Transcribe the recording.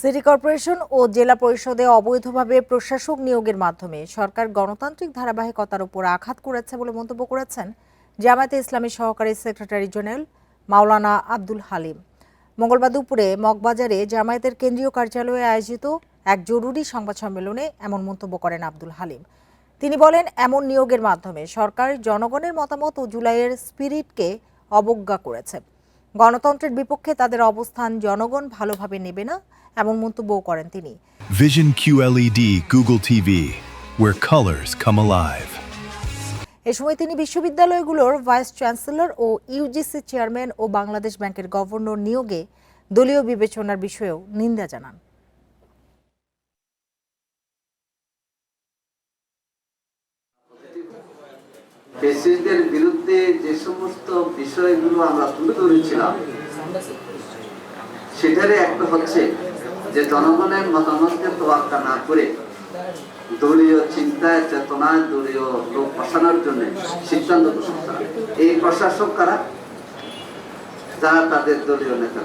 City corporation ও জেলা পরিষদে অবৈধভাবে প্রশাসক নিয়োগের মাধ্যমে সরকার গণতান্ত্রিক ধারাবাহিকতার উপর আঘাত করেছে বলে মন্তব্য করেছেন জামায়াতে ইসলামী সহকারী সেক্রেটারি জেনারেল মাওলানা আব্দুল হালিম। মঙ্গলবার দুপুরে মগবাজারে জামায়াতের কেন্দ্রীয় কার্যালয়ে আয়োজিত এক জরুরি সংবাদ সম্মেলনে এমন মন্তব্য করেন আব্দুল হালিম। তিনি বলেন, এমন নিয়োগের মাধ্যমে সরকার জনগণের মতামত ও জুলাইয়ের স্পিরিটকে অবজ্ঞা করেছে। গণতন্ত্রের বিপক্ষে তাদের অবস্থান জনগণ ভালোভাবে নেবে না, এমন মন্তব্যও করেন তিনি। Vision QLED Google TV, where colors come alive. এ সময় তিনি বিশ্ববিদ্যালয়গুলোর ভাইস চ্যান্সেলর ও ইউজিসি চেয়ারম্যান ও বাংলাদেশ ব্যাংকের গভর্নর নিয়োগে দলীয় বিবেচনার বিষয়েও নিন্দা জানান। ফ্যাসিস্টদের বিরুদ্ধে যে সমস্ত বিষয়গুলো আমরা তুলে ধরেছিলাম, সেটারে একটা হচ্ছে যে জনগণের মতামতকে তোয়াক্কা না করে দলীয় চিন্তায় চেতনায় দলীয় লোক বসানোর জন্য সিদ্ধান্ত পোষণ করা। এই প্রশাসক কারা? যারা তাদের দলীয় নেতা।